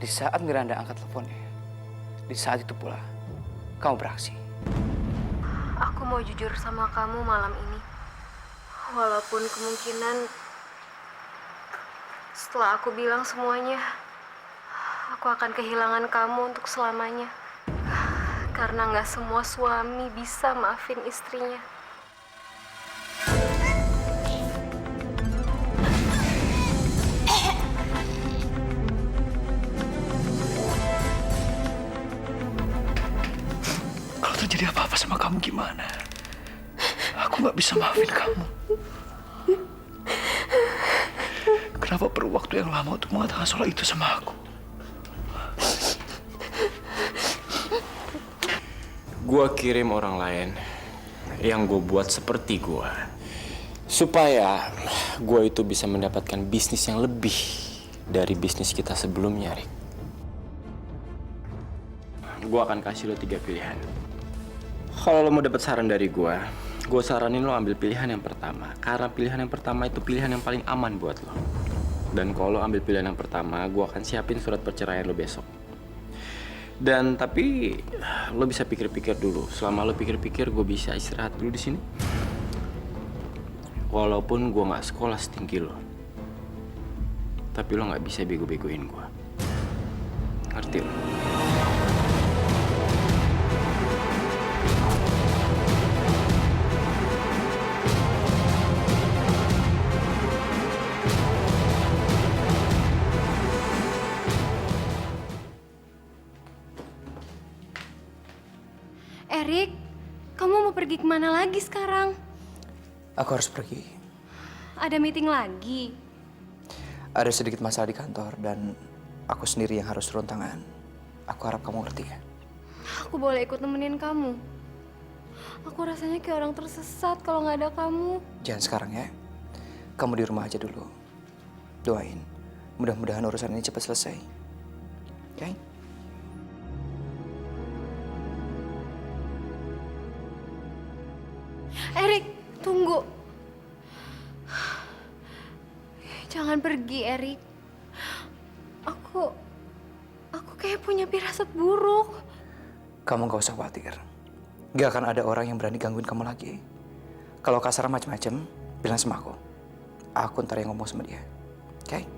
Di saat Miranda angkat teleponnya, di saat itu pula kamu beraksi. Aku mau jujur sama kamu malam ini. Walaupun kemungkinan setelah aku bilang semuanya, aku akan kehilangan kamu untuk selamanya. Karena nggak semua suami bisa maafin istrinya. Kalau terjadi apa-apa sama kamu gimana? Aku nggak bisa maafin kamu. Kenapa perlu waktu yang lama untuk mengatakan soal itu sama aku? Gua kirim orang lain yang gue buat seperti gua, supaya gua itu bisa mendapatkan bisnis yang lebih dari bisnis kita sebelumnya, Rick. Gua akan kasih lo 3 pilihan. Kalau lo mau dapat saran dari gua saranin lo ambil pilihan yang pertama. Karena pilihan yang pertama itu pilihan yang paling aman buat lo. Dan kalau lo ambil pilihan yang pertama, gua akan siapin surat perceraian lo besok. Dan tapi lo bisa pikir-pikir dulu. Selama lo pikir-pikir, gue bisa istirahat dulu di sini. Walaupun gue nggak sekolah setinggi lo, tapi lo nggak bisa bego-begoin gue. Ngerti lo? Erik, kamu mau pergi kemana lagi sekarang? Aku harus pergi. Ada meeting lagi? Ada sedikit masalah di kantor dan aku sendiri yang harus turun tangan. Aku harap kamu ngerti ya. Aku boleh ikut nemenin kamu. Aku rasanya kayak orang tersesat kalau nggak ada kamu. Jangan sekarang ya. Kamu di rumah aja dulu. Doain. Mudah-mudahan urusan ini cepat selesai. Oke? Erik, tunggu. Jangan pergi, Erik. Aku kayak punya firasat buruk. Kamu gak usah khawatir. Gak akan ada orang yang berani gangguin kamu lagi. Kalau kasar macam-macam, bilang sama aku. Aku ntar yang ngomong sama dia. Oke?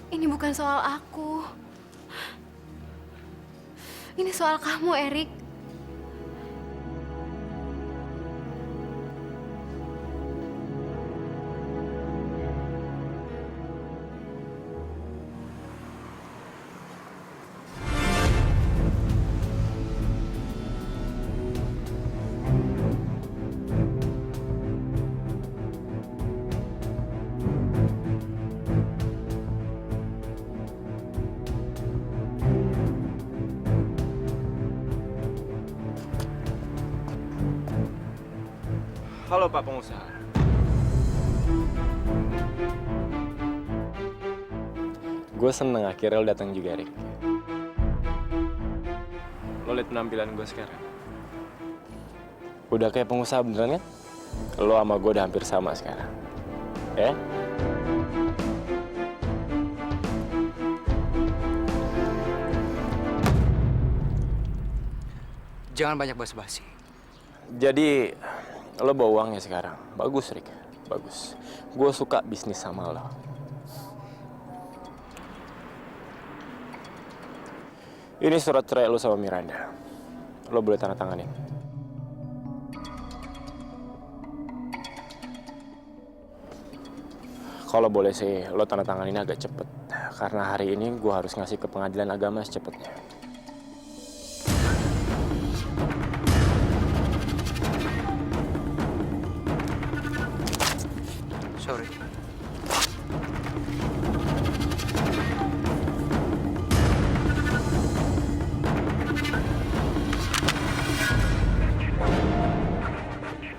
Ini bukan soal aku. Ini soal kamu, Erik. Halo Pak Pengusaha. Gue seneng akhirnya lo datang juga, Rick. Lo liat penampilan gue sekarang. Udah kayak pengusaha beneran kan? Lo sama gue udah hampir sama sekarang. Ya? Jangan banyak basa-basi. Jadi, lo bawa uangnya sekarang. Bagus, Rick. Bagus. Gue suka bisnis sama lo. Ini surat cerai lo sama Miranda. Lo boleh tanda tanganin. Kalau boleh sih, lo tanda tanganin agak cepet. Karena hari ini gue harus ngasih ke pengadilan agama secepetnya. Sorry.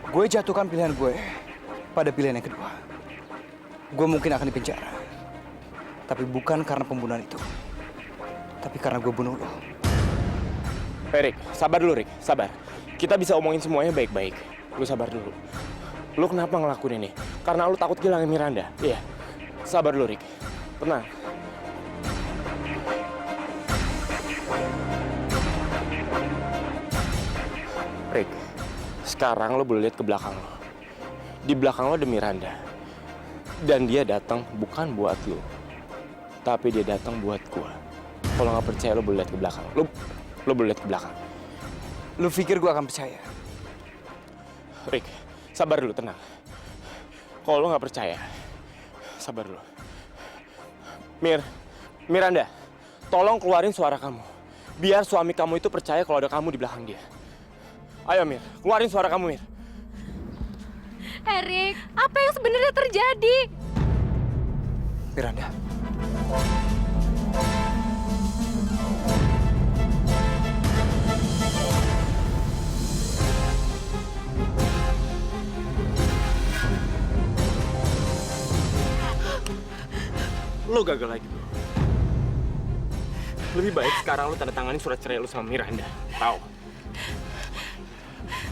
Gue jatuhkan pilihan gue pada pilihan yang kedua. Gue mungkin akan dipenjara. Tapi bukan karena pembunuhan itu. Tapi karena gue bunuh lo. Rick, sabar dulu, Rick. Sabar. Kita bisa omongin semuanya baik-baik. Lu sabar dulu. Lu kenapa ngelakuin ini? Karena lu takut kehilangan Miranda. Iya. Sabar dulu, Rick. Tenang. Rick, sekarang lo boleh lihat ke belakang lo. Di belakang lo ada Miranda. Dan dia datang bukan buat lo, tapi dia datang buat gua. Kalau nggak percaya lo boleh lihat ke belakang. Lo boleh lihat ke belakang. Lu pikir gue akan percaya? Rick, sabar dulu, tenang. Kalau lo nggak percaya, sabar dulu. Miranda, tolong keluarin suara kamu. Biar suami kamu itu percaya kalau ada kamu di belakang dia. Ayo Mir, keluarin suara kamu Mir. Erik, apa yang sebenarnya terjadi? Miranda. Lo gagal lagi, bro. Lebih baik sekarang lo tanda tanganin surat cerai lo sama Miranda. Tahu?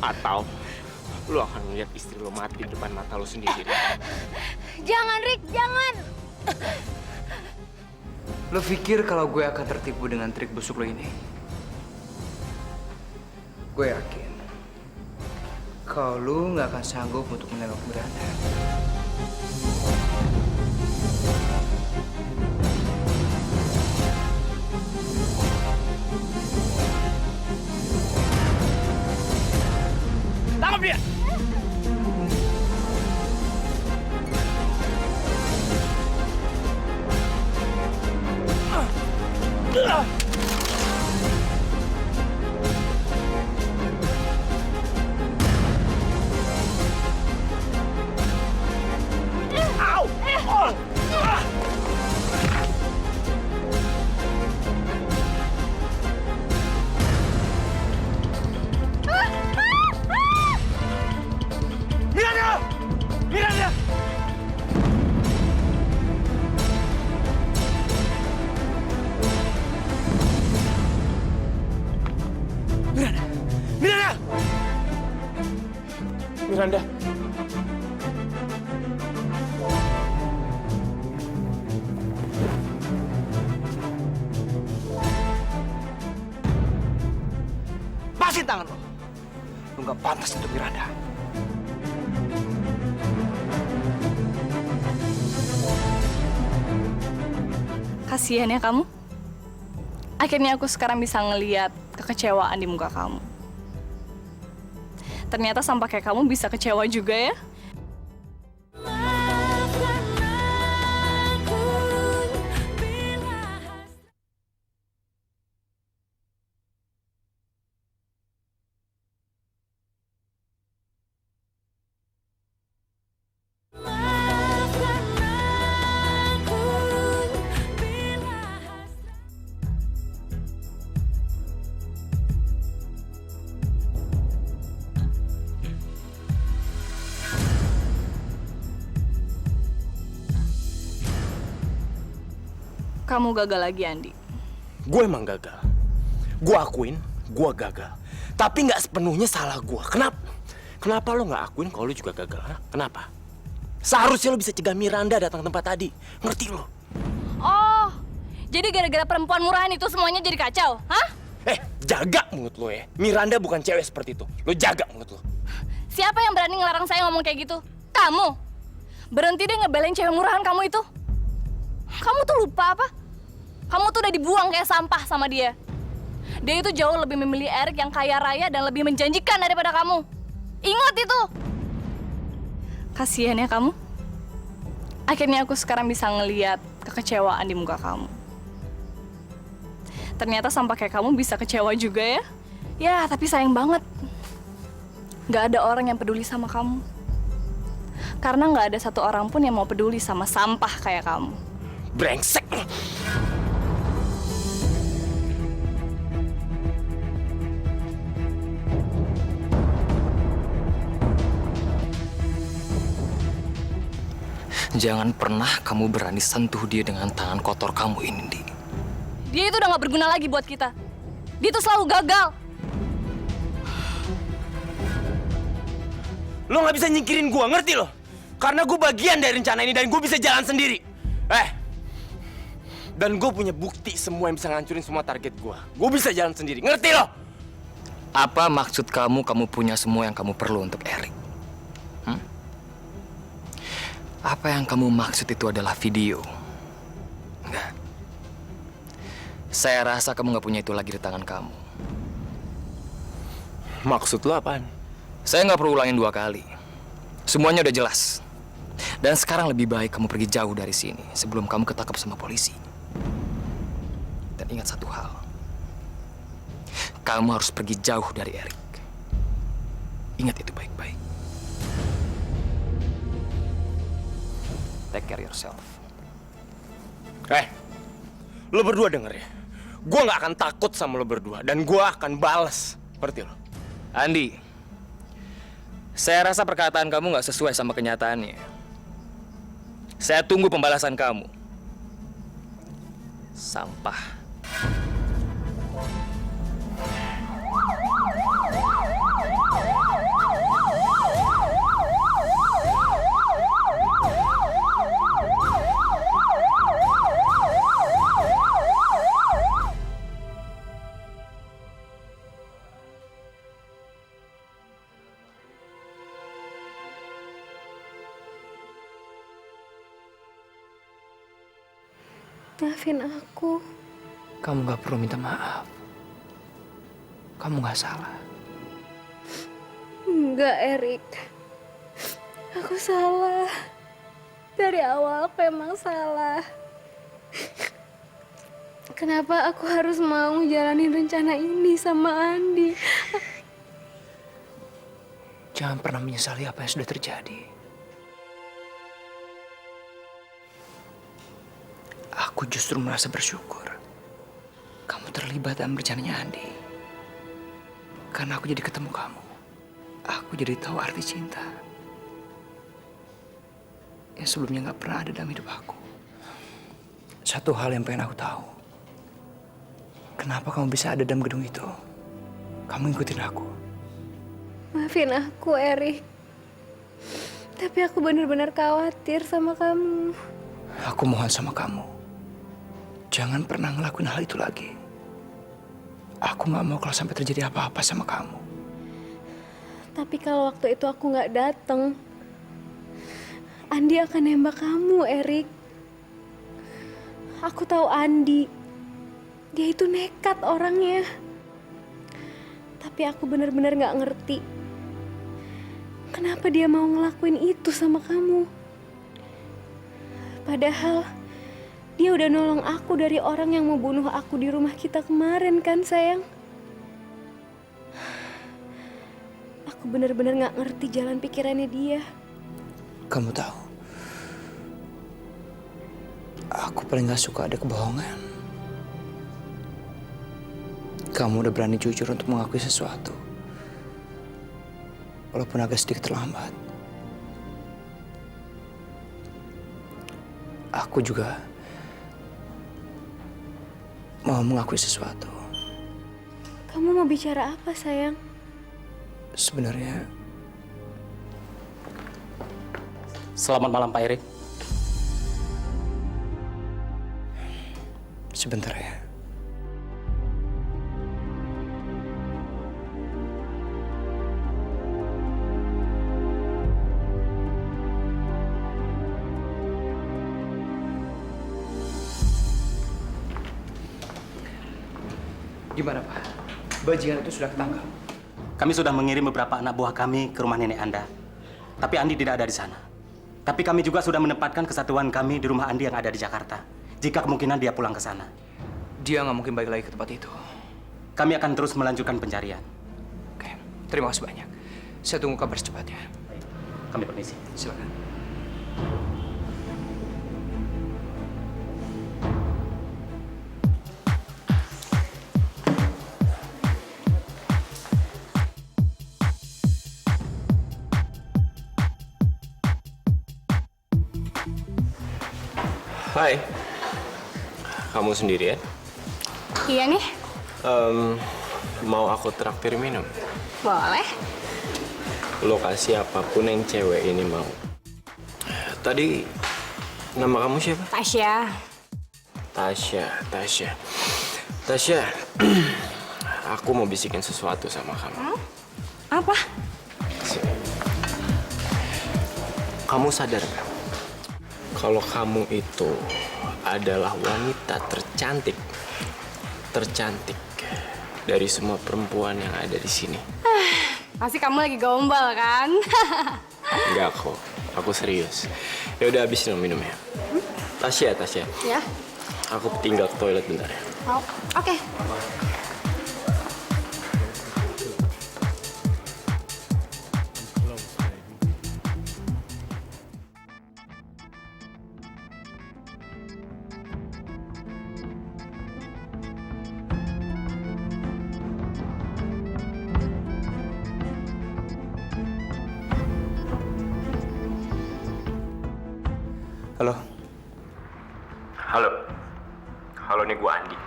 Atau lo akan melihat istri lo mati di depan mata lo sendiri. Jangan, Rick, jangan! Lo pikir kalau gue akan tertipu dengan trik busuk lo ini? Gue yakin kalau lo nggak akan sanggup untuk menembak Miranda. Tangkap dia! Miranda! Miranda! Miranda! Miranda! Pasin tangan lo. Lo nggak pantas untuk Miranda. Kasihan ya kamu. Akhirnya aku sekarang bisa ngeliat kekecewaan di muka kamu. Ternyata sama kayak kamu bisa kecewa juga ya. Kamu gagal lagi, Andi. Gue emang gagal. Gue akuin, gue gagal. Tapi nggak sepenuhnya salah gue. Kenapa lo nggak akuin kalau lo juga gagal? Ha? Kenapa? Seharusnya lo bisa cegah Miranda datang ke tempat tadi. Ngerti lo? Oh, jadi gara-gara perempuan murahan itu semuanya jadi kacau, hah? Jaga mulut lo ya. Miranda bukan cewek seperti itu. Lo jaga mulut lo. Siapa yang berani ngelarang saya ngomong kayak gitu? Kamu. Berhenti deh ngebelain cewek murahan kamu itu. Kamu tuh lupa apa? Kamu tuh udah dibuang kayak sampah sama dia. Dia itu jauh lebih memilih Erik yang kaya raya dan lebih menjanjikan daripada kamu. Ingat itu. Kasihan ya kamu. Akhirnya aku sekarang bisa ngeliat kekecewaan di muka kamu. Ternyata sama kayak kamu bisa kecewa juga ya. Ya, tapi sayang banget. Gak ada orang yang peduli sama kamu. Karena gak ada satu orang pun yang mau peduli sama sampah kayak kamu. Brengsek. Jangan pernah kamu berani sentuh dia dengan tangan kotor kamu ini, Di. Dia itu udah gak berguna lagi buat kita. Dia tuh selalu gagal. Lo nggak bisa nyingkirin gue, ngerti lo? Karena gue bagian dari rencana ini dan gue bisa jalan sendiri. Dan gue punya bukti semua yang bisa ngancurin semua target gue. Gue bisa jalan sendiri, ngerti lo? Apa maksud kamu punya semua yang kamu perlu untuk Erik? Apa yang kamu maksud itu adalah video? Enggak. Saya rasa kamu nggak punya itu lagi di tangan kamu. Maksud lo apaan? Saya nggak perlu ulangin 2 kali. Semuanya udah jelas. Dan sekarang lebih baik kamu pergi jauh dari sini sebelum kamu ketangkap sama polisi. Dan ingat satu hal. Kamu harus pergi jauh dari Erik. Ingat itu baik-baik. Take care yourself. Lo berdua denger ya. Gue nggak akan takut sama lo berdua dan gue akan balas seperti lo. Andi, saya rasa perkataan kamu nggak sesuai sama kenyataannya. Saya tunggu pembalasan kamu. Sampah. Maafin aku. Kamu nggak perlu minta maaf. Kamu nggak salah. Enggak, Erik. Aku salah. Dari awal aku emang salah. Kenapa aku harus mau jalanin rencana ini sama Andi? Jangan pernah menyesali apa yang sudah terjadi. Aku justru merasa bersyukur kamu terlibat dalam rencananya Andi. Karena aku jadi ketemu kamu. Aku jadi tahu arti cinta. Yang sebelumnya gak pernah ada dalam hidup aku. Satu hal yang pengen aku tahu. Kenapa kamu bisa ada dalam gedung itu? Kamu ngikutin aku. Maafin aku, Erik. Tapi aku benar-benar khawatir sama kamu. Aku mohon sama kamu. Jangan pernah ngelakuin hal itu lagi. Aku gak mau kalau sampai terjadi apa-apa sama kamu. Tapi kalau waktu itu aku nggak datang, Andi akan nembak kamu, Erik. Aku tahu Andi. Dia itu nekat orangnya. Tapi aku benar-benar nggak ngerti. Kenapa dia mau ngelakuin itu sama kamu? Padahal dia udah nolong aku dari orang yang mau bunuh aku di rumah kita kemarin kan, sayang? Aku benar-benar nggak ngerti jalan pikirannya dia. Kamu tahu, aku paling gak suka ada kebohongan. Kamu udah berani jujur untuk mengakui sesuatu. Walaupun agak sedikit terlambat. Aku juga mau mengakui sesuatu. Kamu mau bicara apa, sayang? Sebenarnya, Selamat malam Pak Erik. sebentar ya. Gimana, Pak? Bajingan itu sudah ketangkap. Kami sudah mengirim beberapa anak buah kami ke rumah nenek Anda. Tapi Andi tidak ada di sana. Tapi kami juga sudah menempatkan kesatuan kami di rumah Andi yang ada di Jakarta. Jika kemungkinan dia pulang ke sana. Dia nggak mungkin balik lagi ke tempat itu. Kami akan terus melanjutkan pencarian. Oke, terima kasih banyak. Saya tunggu kabar secepatnya. Kami permisi. Silakan. Hai, kamu sendirian? Iya nih, Mau aku traktir minum? boleh. lo kasih apapun yang cewek ini mau. Tadi nama kamu siapa? Tasya. Tasya, aku mau bisikin sesuatu sama kamu. Apa? Kamu sadar nggak? Kalau kamu itu adalah wanita tercantik dari semua perempuan yang ada di sini. Pasti kamu lagi gombal kan? Enggak kok, aku serius. Ya udah habisin minumnya. Tasya. Ya. Aku tinggal ke toilet bentar ya. Oh, oke. Halo, Halo, nih gue Andi.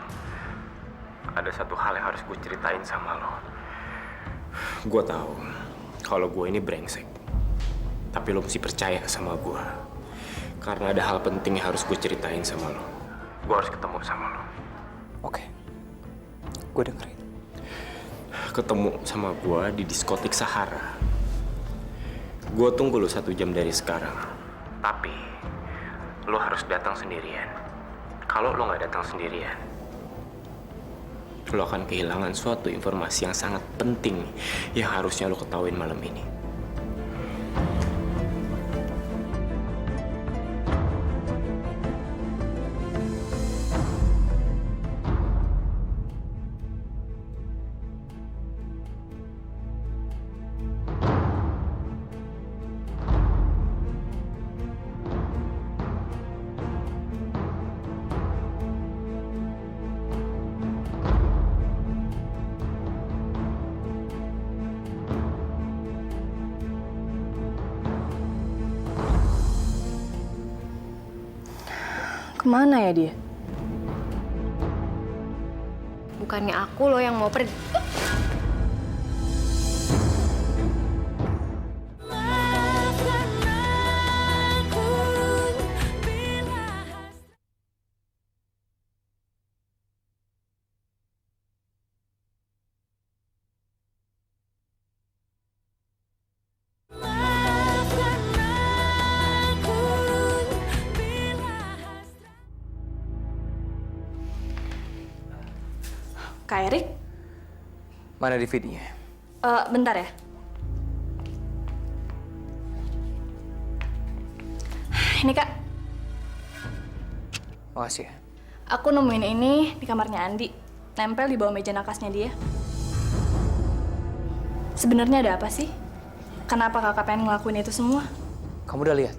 Ada satu hal yang harus gue ceritain sama lo. Gue tahu kalau gue ini brengsek, tapi lo mesti percaya sama gue. Karena ada hal penting yang harus gue ceritain sama lo. Gue harus ketemu sama lo. oke. Gue dengerin. Ketemu sama gue di diskotik Sahara. Gue tunggu lo 1 jam dari sekarang. Tapi lo harus datang sendirian. Kalau lo nggak datang sendirian, lo akan kehilangan suatu informasi yang sangat penting yang harusnya lo ketahuin malam ini. Kemana ya dia? Bukannya aku loh yang mau pergi. Kak Erik? Mana DVD-nya? Bentar ya. Ini Kak, Makasih ya. aku nemuin ini di kamarnya Andi. Nempel di bawah meja nakasnya dia. Sebenarnya ada apa sih? Kenapa kakak pengen ngelakuin itu semua? Kamu udah lihat?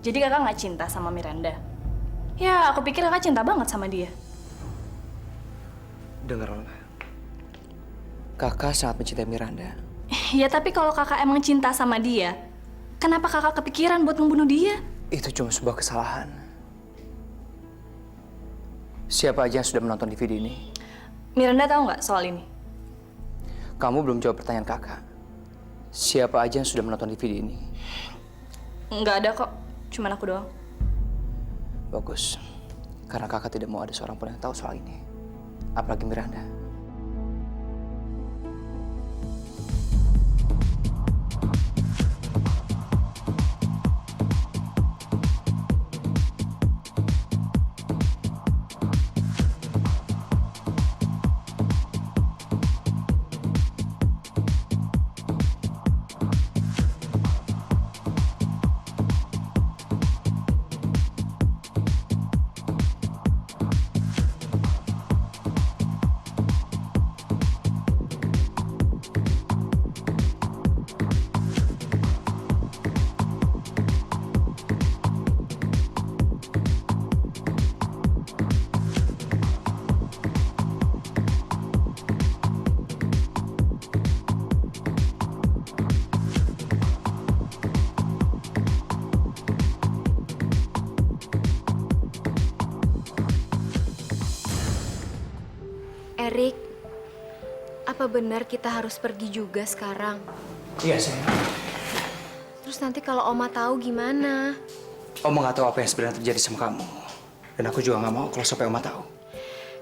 Jadi kakak nggak cinta sama Miranda? Ya, aku pikir kakak cinta banget sama dia. Dengarlah. Kakak sangat mencintai Miranda. Ya, tapi kalau kakak emang cinta sama dia, kenapa kakak kepikiran buat ngebunuh dia? Itu cuma sebuah kesalahan. Siapa aja yang sudah menonton DVD ini? Miranda tahu nggak soal ini? Kamu belum jawab pertanyaan kakak. Siapa aja yang sudah menonton DVD ini? Nggak ada kok, cuman aku doang. Bagus. Karena kakak tidak mau ada seorang pun yang tahu soal ini. Apalagi Miranda. Erik, Apa benar kita harus pergi juga sekarang? Iya, sayang. Terus nanti kalau Oma tahu gimana? Oma nggak tahu apa yang sebenarnya terjadi sama kamu. Dan aku juga nggak mau kalau sampai Oma tahu.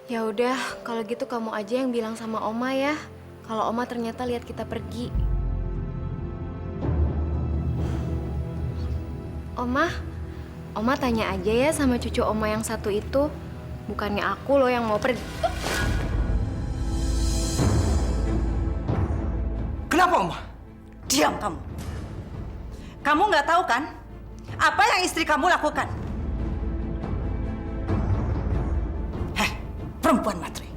Ya udah, kalau gitu kamu aja yang bilang sama Oma ya. Kalau Oma ternyata lihat kita pergi. Oma tanya aja ya sama cucu Oma yang satu itu. Bukannya aku loh yang mau pergi. Kenapa, Oma? Diam kamu. Kamu nggak tahu kan apa yang istri kamu lakukan? Heh, perempuan matre.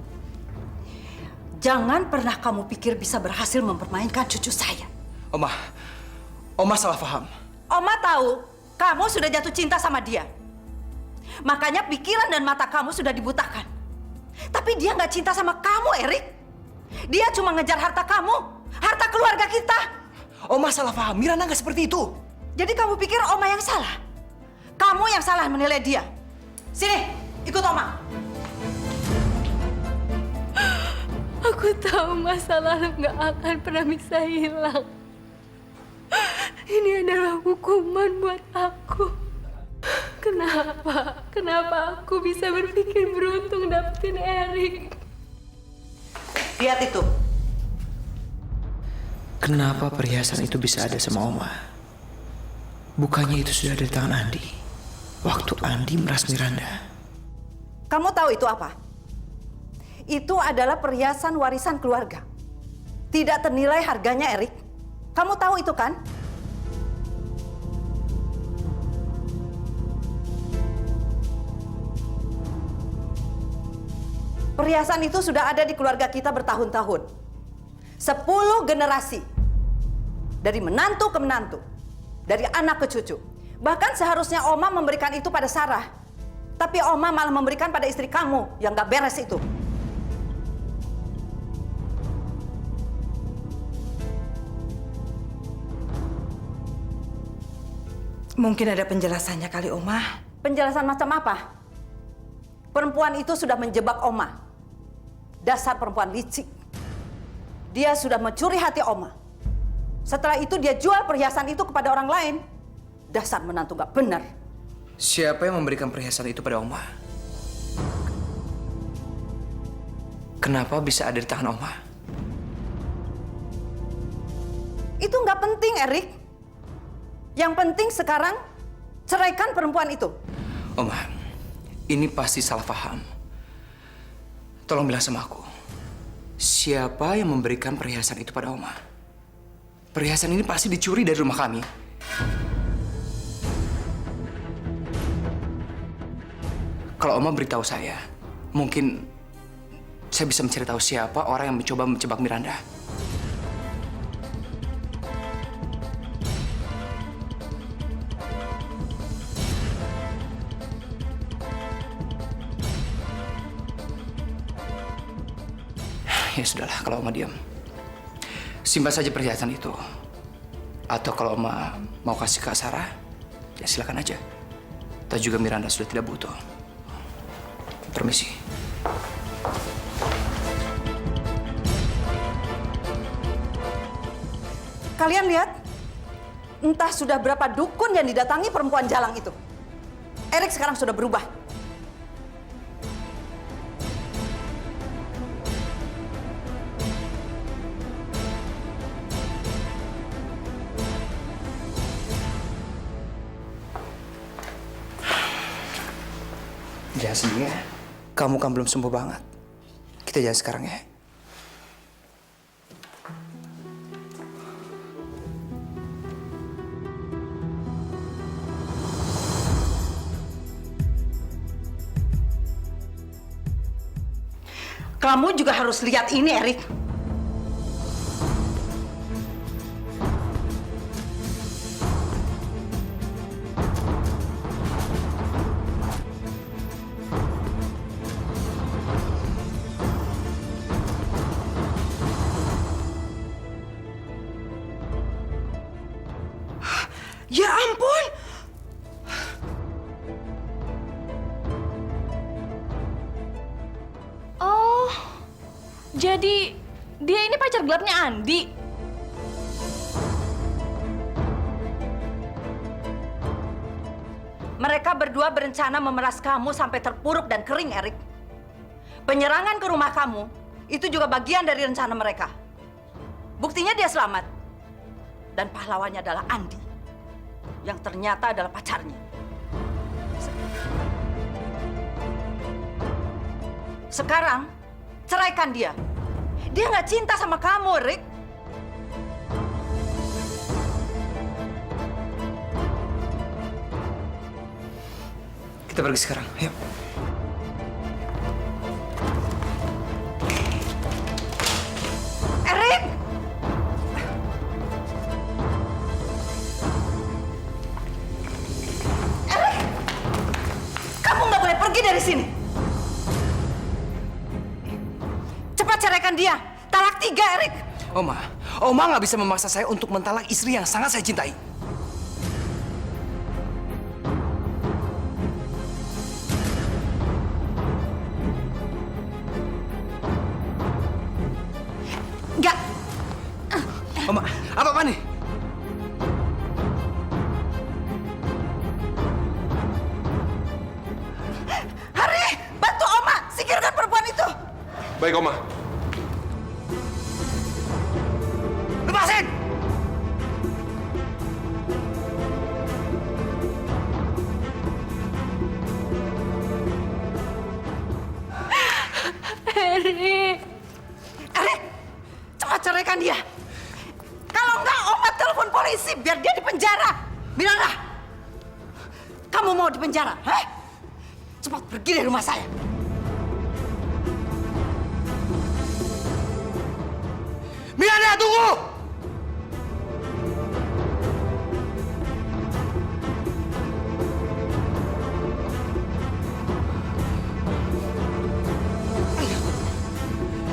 Jangan pernah kamu pikir bisa berhasil mempermainkan cucu saya. Oma salah paham. Oma tahu kamu sudah jatuh cinta sama dia. Makanya pikiran dan mata kamu sudah dibutakan. Tapi dia nggak cinta sama kamu, Erik. Dia cuma ngejar harta kamu, harta keluarga kita. Oma salah paham. Miranda nggak seperti itu. Jadi kamu pikir Oma yang salah? Kamu yang salah menilai dia. Sini, ikut Oma. Aku tahu masa lalu nggak akan pernah bisa hilang. Ini adalah hukuman buat aku. Kenapa aku bisa berpikir beruntung dapetin Erik? Lihat itu. Kenapa perhiasan itu bisa ada sama Oma? Bukannya itu sudah ada di tangan Andi. Waktu Andi meras Miranda. Kamu tahu itu apa? Itu adalah perhiasan warisan keluarga. Tidak ternilai harganya, Erik. Kamu tahu itu kan? Perhiasan itu sudah ada di keluarga kita bertahun-tahun. 10 generasi. Dari menantu ke menantu. Dari anak ke cucu. Bahkan seharusnya Oma memberikan itu pada Sarah. Tapi Oma malah memberikan pada istri kamu yang gak beres itu. Mungkin ada penjelasannya kali, Oma. Penjelasan macam apa? Perempuan itu sudah menjebak Oma. Dasar perempuan licik. Dia sudah mencuri hati Oma. Setelah itu dia jual perhiasan itu kepada orang lain. Dasar menantu gak benar. Siapa yang memberikan perhiasan itu pada Oma? Kenapa bisa ada di tangan Oma? Itu nggak penting, Erik. Yang penting sekarang ceraikan perempuan itu. Oma, ini pasti salah paham. Tolong bilang sama aku. Siapa yang memberikan perhiasan itu pada Oma? Perhiasan ini pasti dicuri dari rumah kami. Kalau Oma beritahu saya, mungkin saya bisa mencari tahu siapa orang yang mencoba menjebak Miranda. Ya sudahlah, kalau Oma diam. Simpan saja perhiasan itu. Atau kalau Oma mau kasih ke Sarah, ya silakan aja. Atau juga Miranda sudah tidak butuh. Permisi. Kalian lihat? Entah sudah berapa dukun yang didatangi perempuan jalang itu. Erik sekarang sudah berubah. Jangan sedih ya. Kamu kan belum sembuh banget. Kita jalan sekarang ya. Kamu juga harus lihat ini, Erik. Ya ampun! Oh, jadi Dia ini pacar gelapnya Andi. Mereka berdua berencana memeras kamu sampai terpuruk dan kering, Erik. Penyerangan ke rumah kamu itu juga bagian dari rencana mereka. Buktinya dia selamat. Dan pahlawannya adalah Andi, yang ternyata adalah pacarnya. Sekarang, ceraikan dia. Dia nggak cinta sama kamu, Erik. Kita pergi sekarang, ayo. Erik! Erik! Kamu nggak boleh pergi dari sini. Cepat ceraikan dia. Talak 3, Erik. Oma nggak bisa memaksa saya untuk mentalak istri yang sangat saya cintai. Enggak. Oma, apa nih? Hari, bantu Oma. Singkirkan perempuan itu. Baik, Oma. Lepasin! Erik. Erik, cepat ceraikan dia. Kalau enggak, Oma telepon polisi biar dia dipenjara. Miranda, kamu mau dipenjara? Hah? Cepat pergi dari rumah saya. Miranda, tunggu!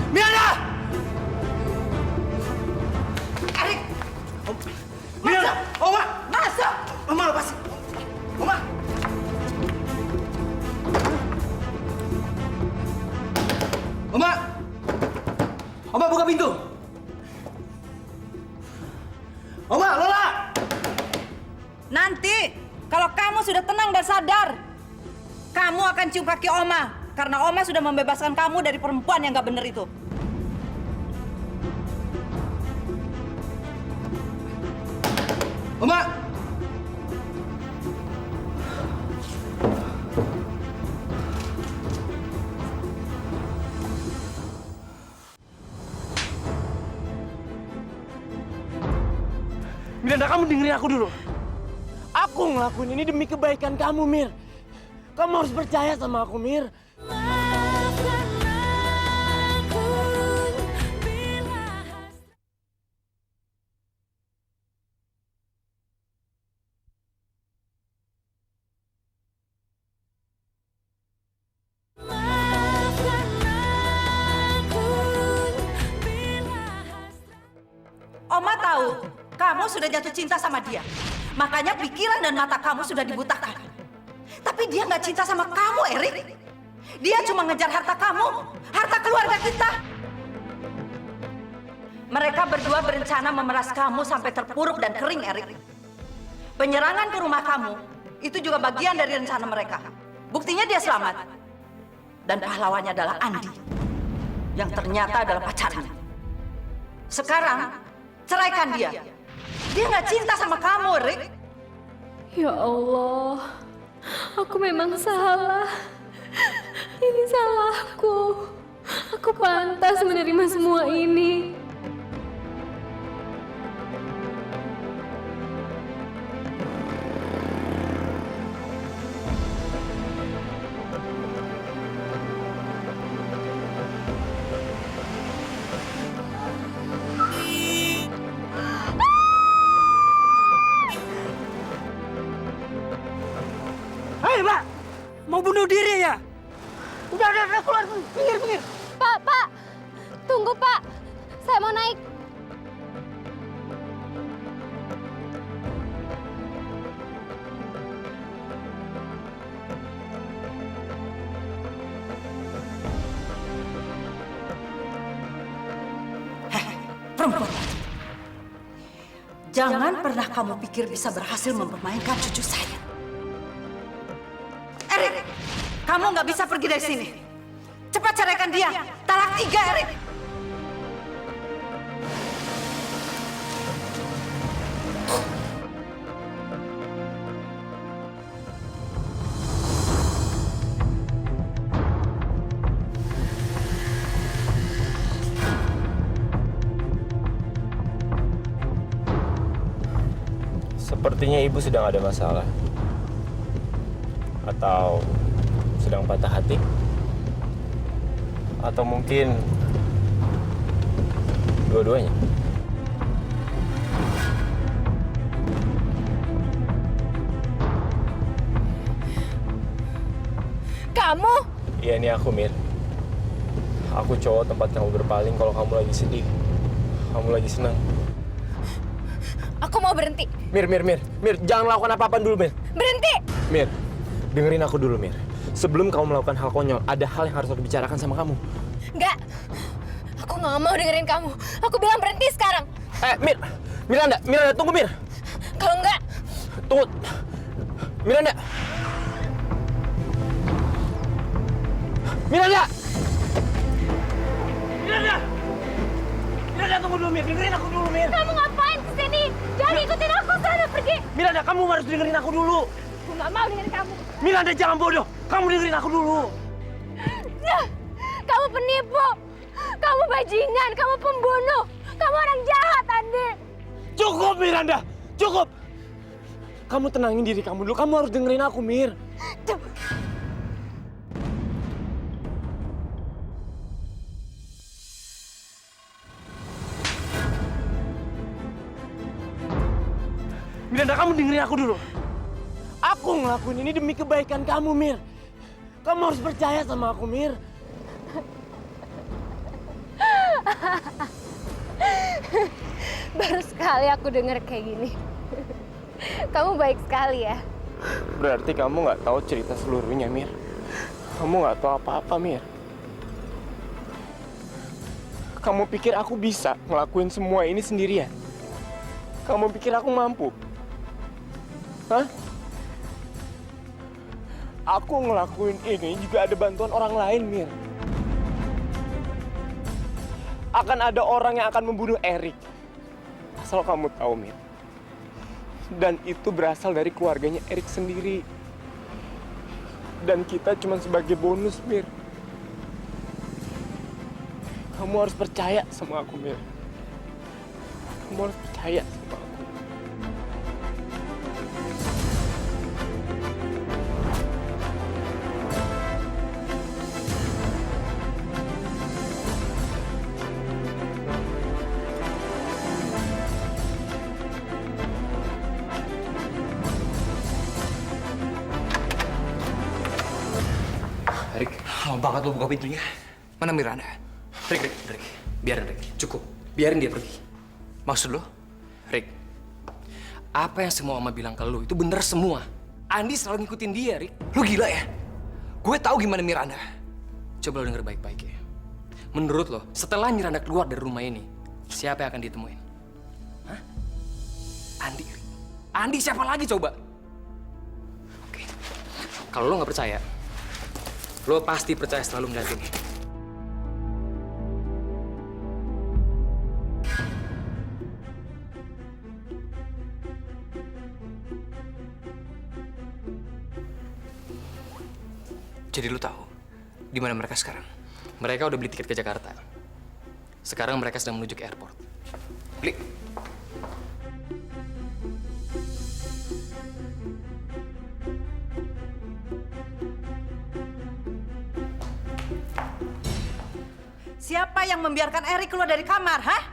Miranda! Erik, Miranda! Oma! masuk. Oma, lepasin! Oma! Oma! Oma, buka pintu! Oma, Lola! Nanti, kalau kamu sudah tenang dan sadar, kamu akan cium kaki Oma. Karena Oma sudah membebaskan kamu dari perempuan yang gak bener itu. Oma! Miranda, kamu dengerin aku dulu. Aku ngelakuin ini demi kebaikan kamu, Mir. Kamu harus percaya sama aku, Mir. Oma tahu, kamu sudah jatuh cinta sama dia. Makanya pikiran dan mata kamu sudah dibutakan. Tapi dia nggak cinta sama kamu, Erik. Dia cuma ngejar harta kamu, harta keluarga kita. Mereka berdua berencana memeras kamu sampai terpuruk dan kering, Erik. Penyerangan ke rumah kamu itu juga bagian dari rencana mereka. Buktinya dia selamat. Dan pahlawannya adalah Andi, yang ternyata adalah pacarnya. Sekarang, ceraikan dia. Dia nggak cinta sama kamu, Rick. Ya Allah, aku memang salah. Ini salahku. Aku pantas menerima semua ini. Hei, Mbak! Mau bunuh diri ya? Udah, keluar, pinggir. Pak, tunggu Pak. Saya mau naik. perempuan. Jangan pernah kamu pikir bisa berhasil mempermainkan cucu saya. Erik, kamu nggak bisa pergi dari sini. Cepat ceraikan dia. Talak 3, Erik. Sepertinya ibu sedang ada masalah. Atau sedang patah hati. Atau mungkin dua-duanya. Kamu? Iya, ini aku, Mir. Aku cowok tempat kamu berpaling kalau kamu lagi sedih. Kamu lagi senang. Aku mau berhenti. Mir, jangan lakukan apa-apa dulu, Mir. Berhenti! Mir, dengerin aku dulu, Mir. Sebelum kamu melakukan hal konyol, ada hal yang harus aku bicarakan sama kamu. Enggak. Aku nggak mau dengerin kamu. Aku bilang berhenti sekarang. Miranda, tunggu, Mir. Kalau enggak, Tunggu. Miranda, tunggu dulu, Mir. Dengerin aku dulu, Mir. kamu ngapain kesini? Jangan ikutin aku, sana pergi. Miranda, kamu harus dengerin aku dulu. Aku nggak mau dengerin kamu. Miranda, jangan bodoh. Kamu dengerin aku dulu. Kamu penipu. Kamu bajingan. Kamu pembunuh. Kamu orang jahat, Andi. Cukup, Miranda. Cukup. Kamu tenangin diri kamu dulu. Kamu harus dengerin aku, Mir. Miranda, kamu dengerin aku dulu. Aku ngelakuin ini demi kebaikan kamu, Mir. Kamu harus percaya sama aku, Mir. Baru sekali aku dengar kayak gini. Kamu baik sekali ya. Berarti kamu nggak tahu cerita seluruhnya, Mir. Kamu nggak tahu apa-apa, Mir. Kamu pikir aku bisa ngelakuin semua ini sendirian? Kamu pikir aku mampu? Hah? Aku ngelakuin ini juga ada bantuan orang lain, Mir. Akan ada orang yang akan membunuh Erik. Asal kamu tahu, Mir. Dan itu berasal dari keluarganya Erik sendiri. Dan kita cuma sebagai bonus, Mir. Kamu harus percaya sama aku, Mir. Kamu harus percaya sama aku. Rick, lama banget lo buka pintunya. Mana Miranda? Rick, biarin Rick, cukup. Biarin dia pergi. Maksud lo? Rick, apa yang semua Oma bilang ke lu itu bener semua. Andi selalu ngikutin dia, Rick. Lo gila ya? Gue tahu gimana Miranda. Coba lo denger baik-baik ya. Menurut lo, setelah Miranda keluar dari rumah ini, siapa yang akan ditemuin? Hah? Andi, Rick. Andi siapa lagi coba? Oke, kalau lo nggak percaya, lo pasti percaya setelah lo melihat ini. Jadi lo tahu di mana mereka sekarang? Mereka udah beli tiket ke Jakarta. Sekarang mereka sedang menuju ke airport. Beli. Siapa yang membiarkan Erik keluar dari kamar, hah?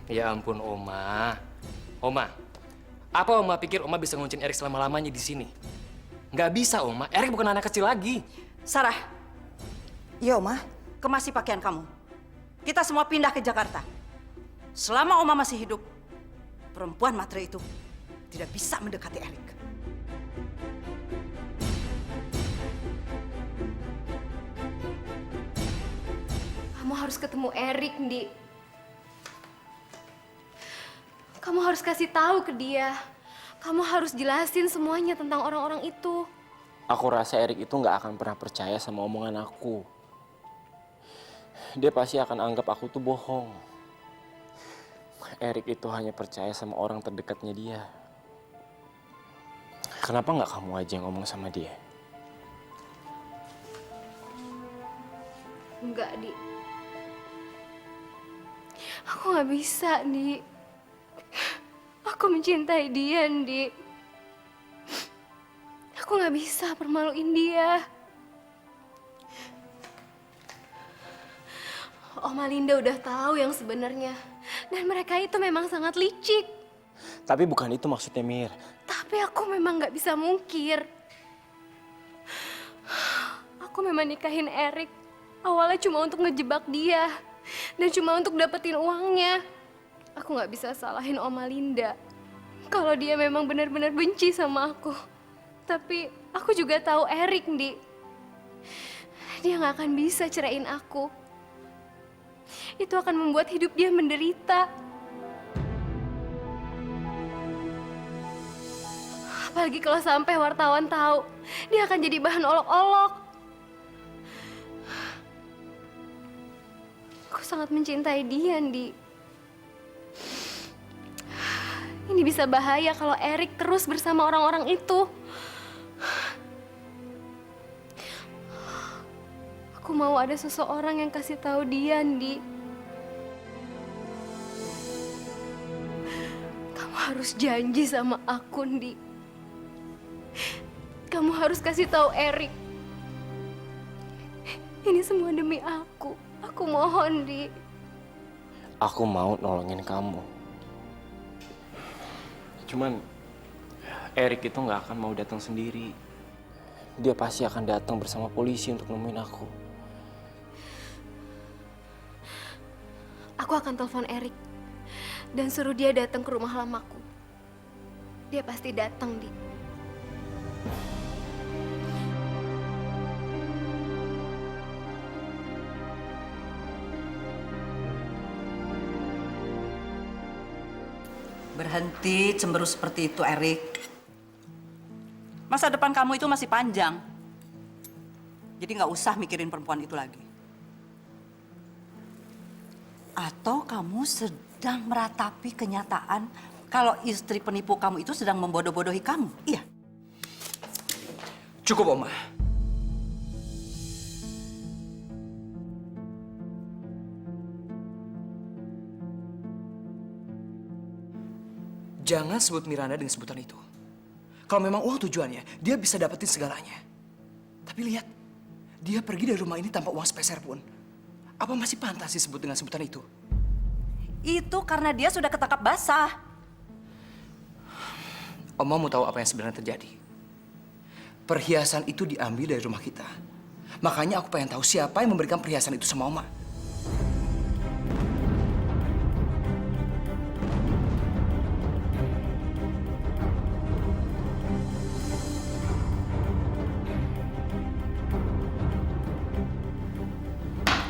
Ya ampun, Oma. Oma, apa Oma pikir Oma bisa nguncin Erik selama-lamanya di sini? Nggak bisa, Oma. Erik bukan anak kecil lagi. Sarah. Iya, Oma. Kemasi pakaian kamu. Kita semua pindah ke Jakarta. Selama Oma masih hidup, perempuan matre itu tidak bisa mendekati Erik. Kamu harus ketemu Erik, Di. Kamu harus kasih tahu ke dia. Kamu harus jelasin semuanya tentang orang-orang itu. Aku rasa Erik itu nggak akan pernah percaya sama omongan aku. Dia pasti akan anggap aku tuh bohong. Erik itu hanya percaya sama orang terdekatnya dia. Kenapa nggak kamu aja yang ngomong sama dia? Enggak, Di. Aku nggak bisa, Di. Aku mencintai dia, Di. Aku nggak bisa permaluin dia. Oma Linda udah tahu yang sebenarnya. Dan mereka itu memang sangat licik. Tapi bukan itu maksudnya, Mir. Tapi aku memang nggak bisa mungkir. Aku memang nikahin Erik. Awalnya cuma untuk ngejebak dia. Dan cuma untuk dapetin uangnya. Aku nggak bisa salahin Oma Linda. Kalau dia memang benar-benar benci sama aku. Tapi aku juga tahu Erik, Di. Dia nggak akan bisa ceraiin aku. Itu akan membuat hidup dia menderita. Apalagi kalau sampai wartawan tahu, dia akan jadi bahan olok-olok. Aku sangat mencintai dia, Di. Ini bisa bahaya kalau Erik terus bersama orang-orang itu. Aku mau ada seseorang yang kasih tahu dia, Di. Kamu harus janji sama aku, Di. Kamu harus kasih tahu Erik. Ini semua demi aku. Aku mohon, Di. Aku mau nolongin kamu. Cuman Erik itu nggak akan mau datang sendiri. Dia pasti akan datang bersama polisi untuk nemuin aku. Aku akan telepon Erik dan suruh dia datang ke rumah lamaku. Dia pasti datang, Di. Berhenti cemberut seperti itu, Erik. Masa depan kamu itu masih panjang. Jadi nggak usah mikirin perempuan itu lagi. Atau kamu sedang meratapi kenyataan kalau istri penipu kamu itu sedang membodoh-bodohi kamu, iya? Cukup, Oma. Jangan sebut Miranda dengan sebutan itu. Kalau memang uang tujuannya, dia bisa dapetin segalanya. Tapi lihat, dia pergi dari rumah ini tanpa uang sepeser pun. Apa masih pantas disebut dengan sebutan itu? Itu karena dia sudah ketangkap basah. Oma mau tahu apa yang sebenarnya terjadi? Perhiasan itu diambil dari rumah kita. Makanya aku pengen tahu siapa yang memberikan perhiasan itu sama Oma.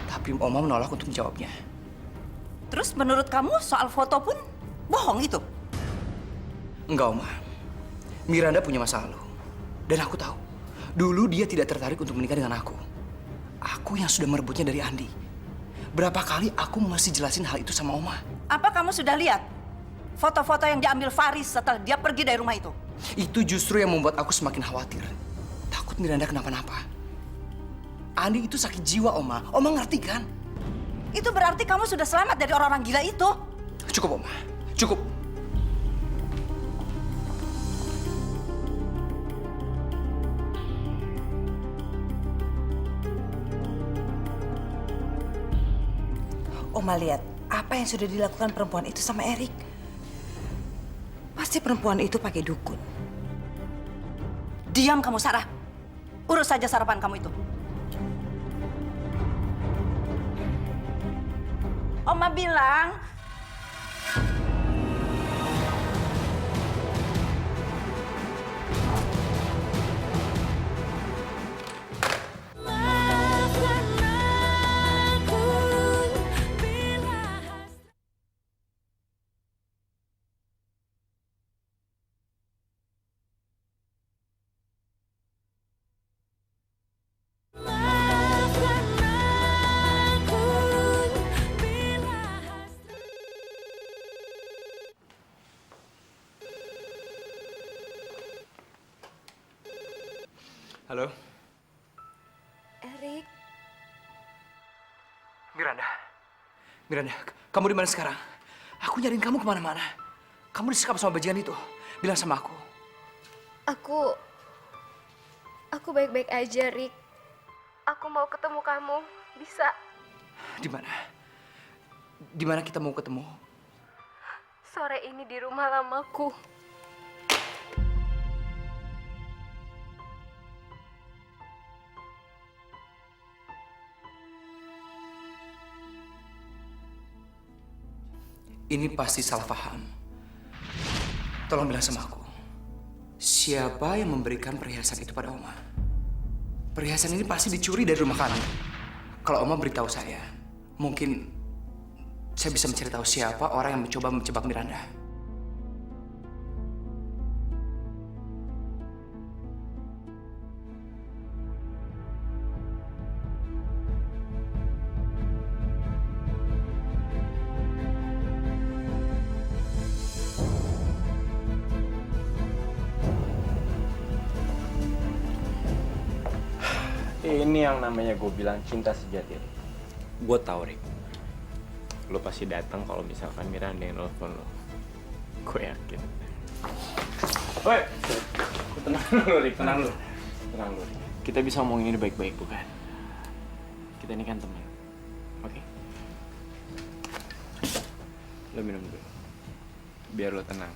Tapi Oma menolak untuk menjawabnya. Terus menurut kamu soal foto pun bohong itu? Enggak, Oma. Miranda punya masa lalu. Dan aku tahu, dulu dia tidak tertarik untuk menikah dengan aku. Aku yang sudah merebutnya dari Andi. Berapa kali aku masih jelasin hal itu sama Oma. Apa kamu sudah lihat foto-foto yang diambil Faris setelah dia pergi dari rumah itu? Itu justru yang membuat aku semakin khawatir. Takut Miranda kenapa-napa. Andi itu sakit jiwa, Oma. Oma ngerti kan? Itu berarti kamu sudah selamat dari orang-orang gila itu. Cukup, Oma. Cukup. Oma lihat apa yang sudah dilakukan perempuan itu sama Erik. Pasti perempuan itu pakai dukun. Diam kamu, Sarah. Urus saja sarapan kamu itu. Oma bilang Maafkan aku Halo, Erik, Miranda. Miranda, kamu di mana sekarang? Aku nyariin kamu kemana-mana. Kamu disekap sama bajingan itu. Bilang sama aku. aku baik-baik aja, Rik. Aku mau ketemu kamu. Bisa? Di mana? Di mana kita mau ketemu? Sore ini di rumah lamaku. Ini pasti salah paham. Tolong bilang sama aku. Siapa yang memberikan perhiasan itu pada Oma? Perhiasan ini pasti dicuri dari rumah kami. Kalau Oma beritahu saya, mungkin saya bisa mencari tahu siapa orang yang mencoba menjebak Miranda. Ini yang namanya gue bilang cinta sejati. Gue tau, Rick. Lo pasti datang kalau misalkan Miranda yang nelfon lo. Gue yakin. Woi, tenang dulu, Rick. Tenang dulu. Tenang dulu, Rick. Kita bisa ngomongin ini baik-baik, bukan? Kita ini kan teman. Oke? Lo minum dulu. Biar lo tenang.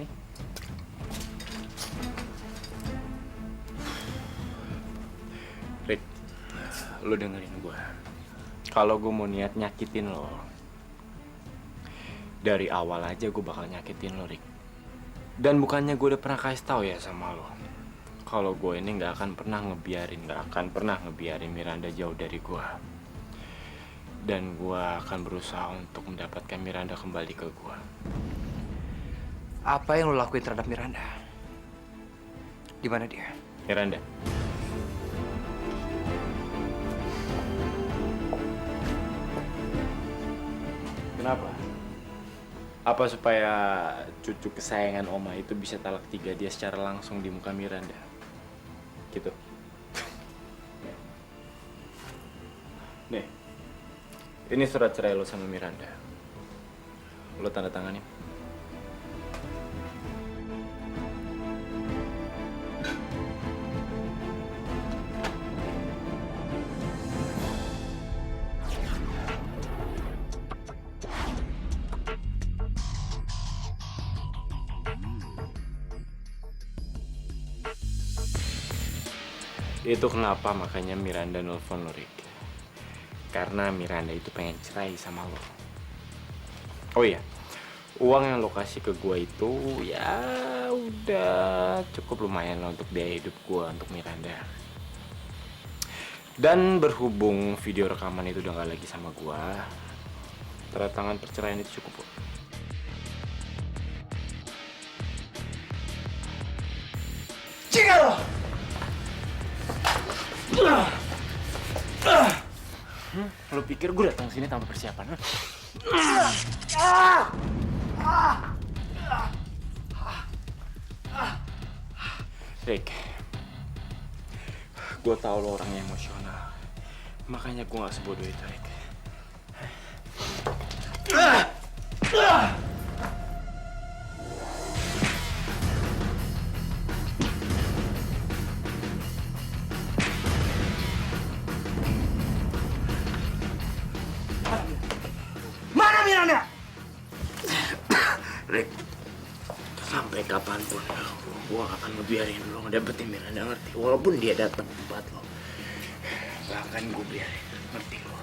Nih. Rick, lo dengerin gue. Kalau gue mau niat nyakitin lo, dari awal aja gue bakal nyakitin lo, Rick. Dan bukannya gue udah pernah kasih tahu ya sama lo, kalau gue ini nggak akan pernah ngebiarin Miranda jauh dari gue. Dan gue akan berusaha untuk mendapatkan Miranda kembali ke gue. Apa yang lo lakuin terhadap Miranda? Di mana dia? Miranda. Kenapa? Apa supaya cucu kesayangan Oma itu bisa talak 3 dia secara langsung di muka Miranda? Gitu. Nih, ini surat cerai lo sama Miranda. Lo tanda tanganin. Itu kenapa makanya Miranda nelfon lo, Rick. Karena Miranda itu pengen cerai sama lo. Oh iya, uang yang lo kasih ke gua itu ya udah cukup lumayan lah untuk biaya hidup gua untuk Miranda. Dan berhubung video rekaman itu udah gak lagi sama gua, tanda tangan perceraian itu cukup. Jika lo! Lo pikir gue datang sini tanpa persiapan? Rick, gue tahu lo orang yang emosional, makanya gue gak sebodoh itu, Rick. Mana Miranda? Rick, sampai kapanpun gue gak akan ngebiarin lo ngedapetin Miranda, ngerti? Walaupun dia datang ke tempat lo, gak akan gue biarin, ngerti lo?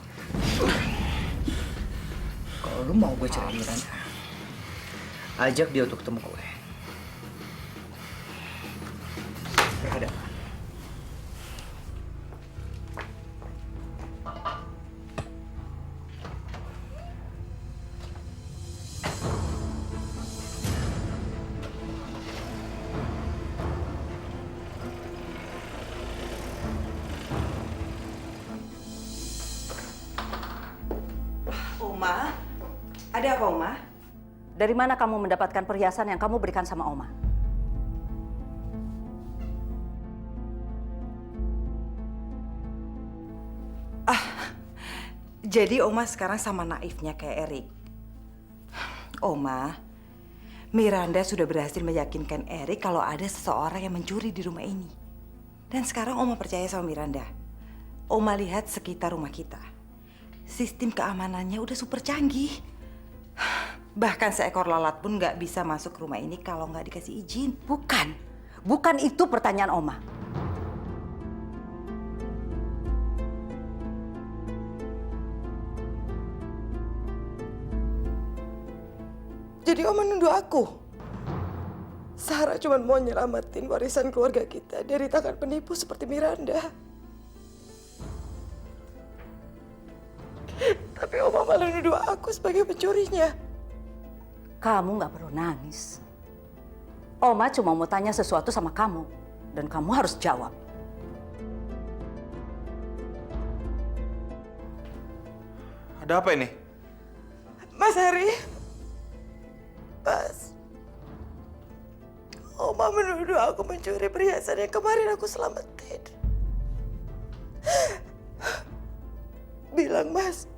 Kalau lu mau gue cerai Miranda, ajak dia untuk ketemu gue. Berhadapan. Oma, ada apa Oma? Dari mana kamu mendapatkan perhiasan yang kamu berikan sama Oma? Jadi Oma sekarang sama naifnya kayak Erik. Oma, Miranda sudah berhasil meyakinkan Erik kalau ada seseorang yang mencuri di rumah ini. Dan sekarang Oma percaya sama Miranda. Oma lihat sekitar rumah kita. Sistem keamanannya udah super canggih. Bahkan seekor lalat pun nggak bisa masuk ke rumah ini kalau nggak dikasih izin. Bukan itu pertanyaan Oma. Jadi Oma nuduh aku. Sarah cuma mau nyelamatin warisan keluarga kita dari tangan penipu seperti Miranda. Tapi Oma malah nuduh aku sebagai pencurinya. Kamu nggak perlu nangis. Oma cuma mau tanya sesuatu sama kamu. Dan kamu harus jawab. Ada apa ini? Mas Hari. Mas. Oma menuduh aku mencuri perhiasan yang kemarin aku selamatin. Bilang, Mas,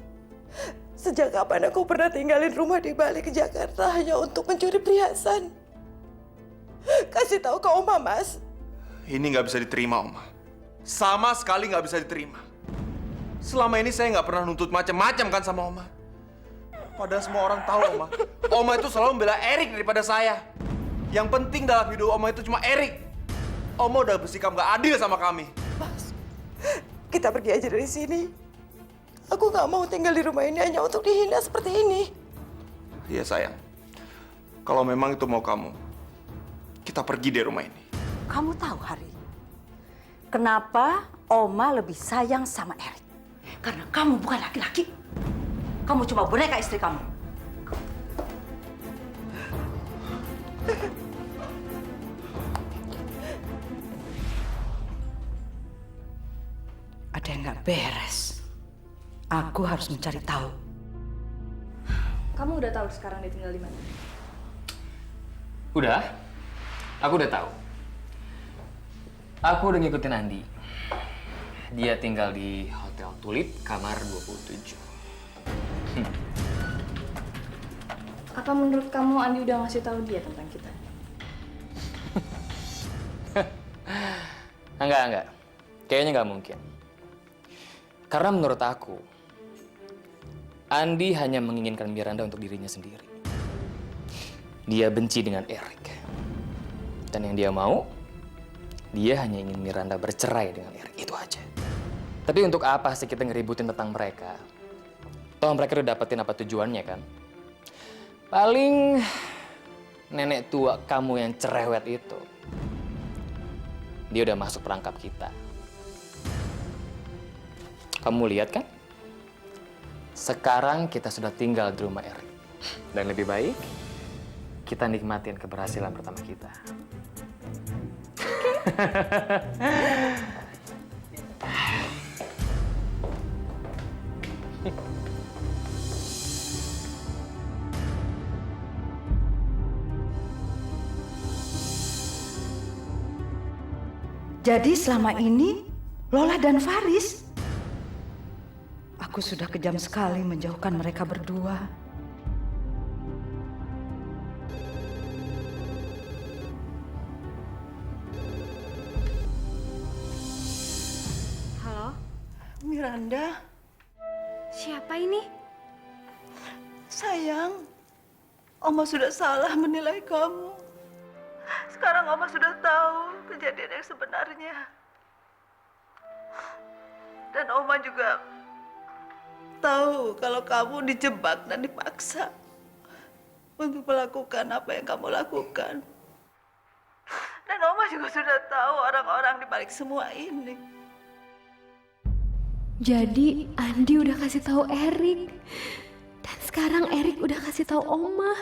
sejak kapan aku pernah tinggalin rumah di Bali ke Jakarta hanya untuk mencuri perhiasan? Kasih tahu ke Oma, Mas. Ini nggak bisa diterima, Oma. Sama sekali nggak bisa diterima. Selama ini saya nggak pernah nuntut macam-macam kan sama Oma. Padahal semua orang tahu, Oma. Oma itu selalu membela Erik daripada saya. Yang penting dalam hidup Oma itu cuma Erik. Oma udah bersikap nggak adil sama kami. Mas, kita pergi aja dari sini. Aku nggak mau tinggal di rumah ini hanya untuk dihina seperti ini. Iya, sayang. Kalau memang itu mau kamu, kita pergi dari rumah ini. Kamu tahu, Hari, kenapa Oma lebih sayang sama Erik? Karena kamu bukan laki-laki. Kamu cuma boneka istri kamu. Ada yang nggak beres. Aku harus mencari tahu. Kamu udah tahu sekarang dia tinggal di mana? Udah. Aku udah tahu. Aku udah ngikutin Andi. Dia tinggal di Hotel Tulip, kamar 27. Apa menurut kamu Andi udah ngasih tahu dia tentang kita? Enggak. Kayaknya nggak mungkin. Karena menurut aku, Andi hanya menginginkan Miranda untuk dirinya sendiri. Dia benci dengan Erik. Dan yang dia mau, dia hanya ingin Miranda bercerai dengan Erik. Itu aja. Tapi untuk apa sih kita ngeributin tentang mereka? Toh mereka udah dapetin apa tujuannya kan? Paling nenek tua kamu yang cerewet itu, dia udah masuk perangkap kita. Kamu lihat kan? Sekarang kita sudah tinggal di rumah Erik. Dan lebih baik, kita nikmatin keberhasilan pertama kita. Jadi selama ini Lola dan Faris, aku sudah kejam sekali menjauhkan mereka berdua. Halo, Miranda, siapa ini? sayang, Oma sudah salah menilai kamu. Sekarang Oma sudah tahu kejadian yang sebenarnya. Dan Oma juga tahu kalau kamu dijebak dan dipaksa untuk melakukan apa yang kamu lakukan. Dan Oma juga sudah tahu orang-orang di balik semua ini. Jadi Andi udah kasih tahu Erik. Dan sekarang Erik udah kasih tahu Oma.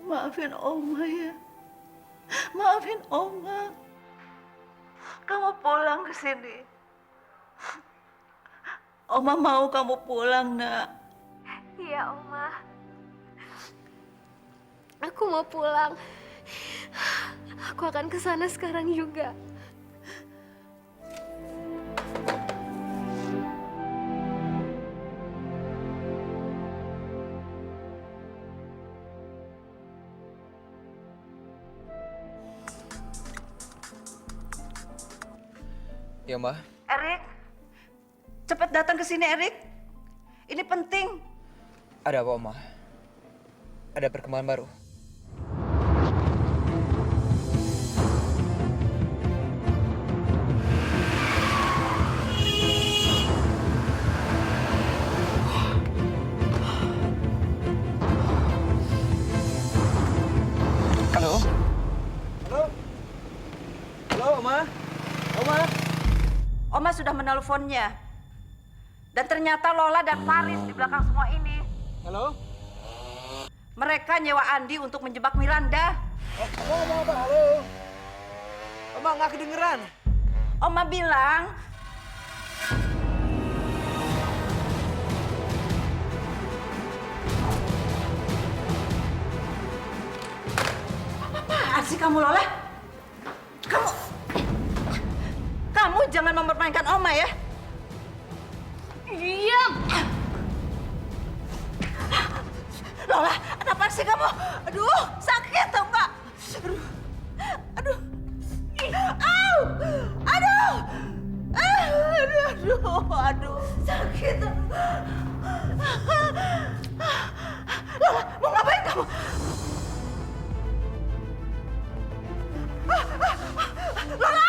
Maafin Oma ya. Maafin Oma. Kamu pulang ke sini. Oma mau kamu pulang, Nak. Iya, Oma. Aku mau pulang. Aku akan ke sana sekarang juga. Ya, Ma. Erik, cepat datang ke sini, Erik. Ini penting. Ada apa, Oma? Ada perkembangan baru? Halo? Halo? Halo, Oma? Oma? Oma sudah menelponnya. Dan ternyata Lola dan Faris di belakang semua ini. Halo? Mereka nyewa Andi untuk menjebak Miranda. Oma ngomong apa? Halo? Oma nggak kedengeran. Oma bilang apaan sih kamu, Lola? Kamu jangan mempermainkan Oma ya. Diam! Lola, kenapa sih kamu? Aduh, sakit tau nggak? Aduh, aduh, au, aduh, aduh, sakit. Lola, mau ngapain kamu? Lola,